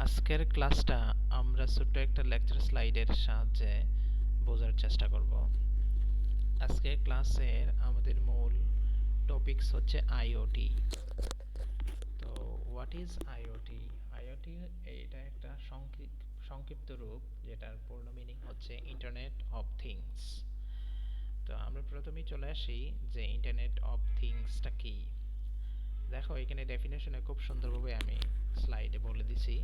আজকের ক্লাসটা আমরা ছোট্ট একটা লেকচার স্লাইডের সাহায্যে বোঝার চেষ্টা করব। আজকের ক্লাসের আমাদের মূল টপিকস হচ্ছে আইওটি। তো হোয়াট ইজ আইওটি? আইওটি এটা একটা সংক্ষিপ্ত রূপ, যেটার পূর্ণ মিনিং হচ্ছে ইন্টারনেট অফ থিংস। তো আমরা প্রথমেই চলে আসি যে ইন্টারনেট অফ থিংসটা কি। দেখো এখানে ডেফিনেশনে খুব সুন্দরভাবে আমি স্লাইডে বলে দিছি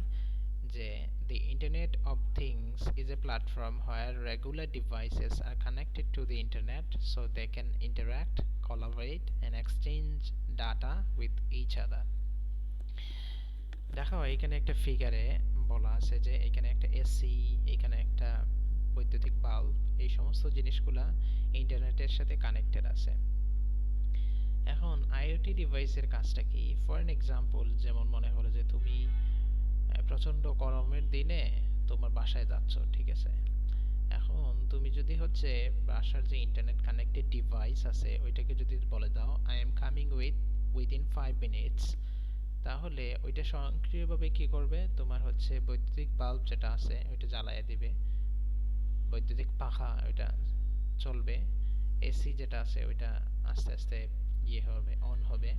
যে the Internet of Things is a platform where regular devices are connected to the internet so they can interact, collaborate and exchange data with each other. দেখো এখানে একটা ফিগারে বলা আছে যে এখানে একটা এসি, এখানে একটা বৈদ্যুতিক বাল্ব, এই সমস্ত জিনিসগুলা ইন্টারনেটের সাথে কানেক্টেড আছে। এখন আইওটি ডিভাইসের কাজটা কি? ফর এন এক্সাম্পল, যেমন মনে হলো যে তুমি প্রচন্ড গরমের দিনে তোমার বাসায় যাচ্ছ, ঠিক আছে? এখন তুমি যদি হচ্ছে বাসার যে ইন্টারনেট কানেক্টেড ডিভাইস আছে ওইটাকে যদি বলে দাও I am coming within 5 minutes, তাহলে ওইটা স্বয়ংক্রিয়ভাবে কি করবে, তোমার হচ্ছে বৈদ্যুতিক বাল্ব যেটা আছে ওইটা জ্বালায় দিবে, বৈদ্যুতিক পাখা ওইটা চলবে, এসি যেটা আছে ওইটা আস্তে আস্তে হবে, অন হবে।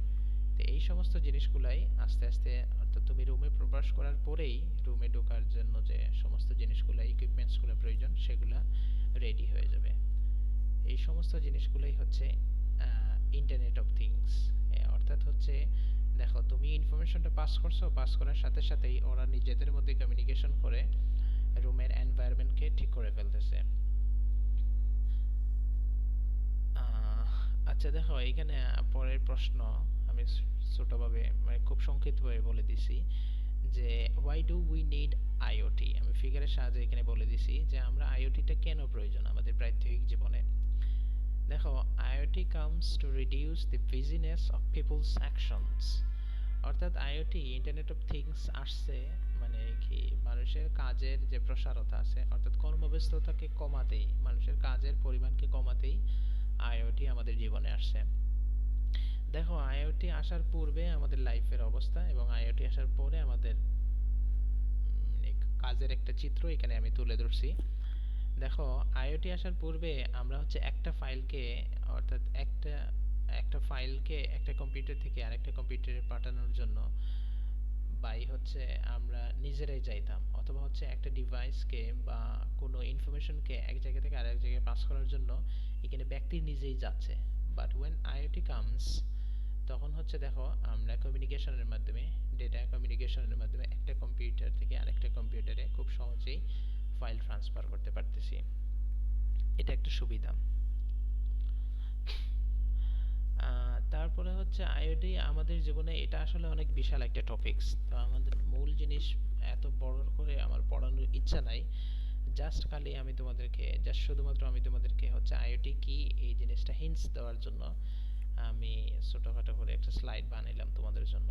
তো এই সমস্ত জিনিসগুলাই আস্তে আস্তে, অর্থাৎ তুমি রুমে প্রবেশ করার পরেই রুমে ঢোকার জন্য যে সমস্ত জিনিসগুলো ইকুইপমেন্টসগুলো প্রয়োজন সেগুলা রেডি হয়ে যাবে। এই সমস্ত জিনিসগুলোই হচ্ছে ইন্টারনেট অফ থিংস। অর্থাৎ হচ্ছে দেখো তুমি ইনফরমেশনটা পাস করছো, পাস করার সাথে সাথেই ওরা নিজেদের মধ্যে কমিউনিকেশন করে রুমের এনভায়রনমেন্টকে ঠিক করে ফেলতেছে। আচ্ছা দেখো এইখানে পরের প্রশ্ন আমি ছোটভাবে মানে খুব সংক্ষিপ্তভাবে বলে দিছি যে why do we need IoT। আমি ফিগারের সাহায্যে এখানে বলে দিছি যে আমরা আইওটিটা কেন প্রয়োজন আমাদের প্রাত্যহিক জীবনে। দেখো IoT comes to reduce the busyness of people's actions। অর্থাৎ আইওটি ইন্টারনেট অফ থিংস আসছে মানে কি মানুষের কাজের যে প্রসারতা আছে, অর্থাৎ কর্মব্যস্ততাকে কমাতেই, মানুষের কাজের পরিমাণকে কমাতেই আইওটি আমাদের জীবনে আসছে। দেখো আইওটি আসার পূর্বে আমাদের লাইফের অবস্থা এবং আইওটি আসার পরে আমাদের কাজের একটা চিত্র এখানে আমি তুলে ধরছি। দেখো আইওটি আসার পূর্বে আমরা হচ্ছে একটা ফাইলকে, অর্থাৎ একটা একটা ফাইলকে একটা কম্পিউটার থেকে আরেকটা কম্পিউটারে পাঠানোর জন্য হচ্ছে আমরা নিজেরাই যাইতাম, অথবা হচ্ছে একটা ডিভাইসকে বা কোনো ইনফরমেশনকে এক জায়গা থেকে আরেক জায়গায় পাস করার জন্য এখানে ব্যক্তি নিজেই যাচ্ছে। বাট ওয়েন আইওটি কামস, তখন হচ্ছে দেখো আমরা কমিউনিকেশনের মাধ্যমে, ডেটা কমিউনিকেশনের মাধ্যমে একটা কম্পিউটার থেকে আরেকটা কম্পিউটারে খুব সহজেই ফাইল ট্রান্সফার করতে পারতেছি। এটা একটা সুবিধা। তারপরে হচ্ছে আইওটি আমাদের জীবনে এটা আসলে অনেক বিশাল একটা টপিকস। তো আমাদের মূল জিনিস এত বড় করে আমার পড়ানোর ইচ্ছা নাই। শুধুমাত্র আমি তোমাদেরকে হচ্ছে আইওটি কি এই জিনিসটা হিন্টস দেওয়ার জন্য আমি ছোটখাটো করে একটা স্লাইড বানাইলাম তোমাদের জন্য।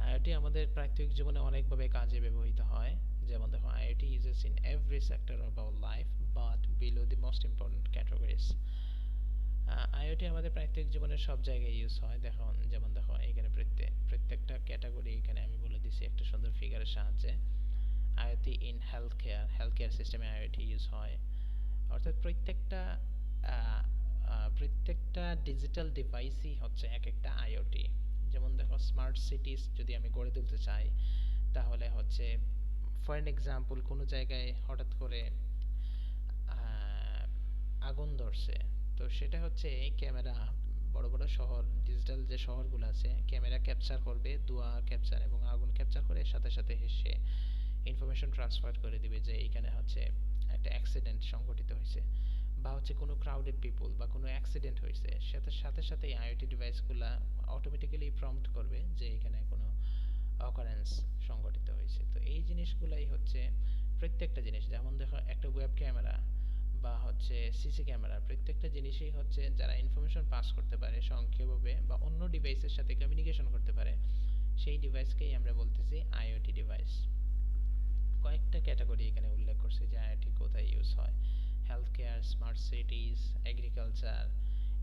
আইওটি আমাদের প্রাত্যহিক জীবনে অনেকভাবে কাজে ব্যবহৃত হয়। যেমন দেখো IoT uses in every sector of our life but below the most important categories. IoT আমাদের প্রাত্যহিক জীবনের সব জায়গায় ইউজ হয়। যেমন দেখো এখানে প্রত্যেকটা ক্যাটাগরি এখানে আমি বলে দিছি একটা সুন্দর ফিগারের সাহায্যে। আইওটি ইন হেলথ কেয়ার সিস্টেমে আইওটি ইউজ হয়। অর্থাৎ প্রত্যেকটা ডিজিটাল ডিভাইসই হচ্ছে এক একটা আইওটি। যেমন দেখো স্মার্ট সিটিজ যদি আমি গড়ে তুলতে চাই, তাহলে হচ্ছে ফর এন এক্সাম্পল কোনো জায়গায় হঠাৎ করে আগুন ধরছে, তো সেটা হচ্ছে ক্যামেরা, বড় বড় শহর, ডিজিটাল যে শহরগুলো আছে, ক্যামেরা ক্যাপচার করবে, ধোঁয়া ক্যাপচার এবং আগুন ক্যাপচার করে সাথে সাথে হেসে ইনফরমেশন ট্রান্সফার করে দিবে যে এইখানে হচ্ছে একটা অ্যাক্সিডেন্ট সংঘটিত হয়েছে, বা হচ্ছে কোনো ক্রাউডেড পিপল বা কোনো অ্যাক্সিডেন্ট হয়েছে, সাথে সাথে আইওটি ডিভাইসগুলো অটোমেটিক্যালি প্রম্পট করবে যে এখানে কোনো অকারেন্স সংঘটিত হয়েছে। তো এই জিনিসগুলাই হচ্ছে প্রত্যেকটা জিনিস, যেমন দেখো একটা ওয়েব ক্যামেরা বা হচ্ছে সিসি ক্যামেরা, প্রত্যেকটা জিনিসই হচ্ছে যারা ইনফরমেশন পাস করতে পারে স্বয়ংক্রিয়ভাবে বা অন্য ডিভাইসের সাথে কমিউনিকেশন করতে পারে, সেই ডিভাইসকেই আমরা বলতেছি আইওটি ডিভাইস। কয়েকটা ক্যাটাগরি এখানে উল্লেখ করছে যে আইওটি কোথায় ইউজ হয়: health care, smart সিটিজ, agriculture,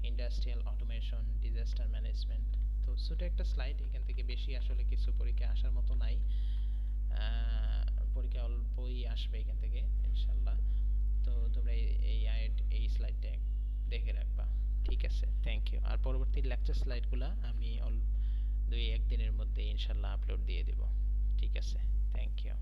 industrial automation, disaster management. তো ছোট একটা স্লাইড, এখান থেকে বেশি আসলে কিছু পরীক্ষা আসার মতো নাই। ঠিক আছে, থ্যাংক ইউ। আর পরবর্তী লেকচার স্লাইডগুলো আমি 2-1 দিনের মধ্যে ইনশাল্লাহ আপলোড দিয়ে দেব। ঠিক আছে, থ্যাংক ইউ।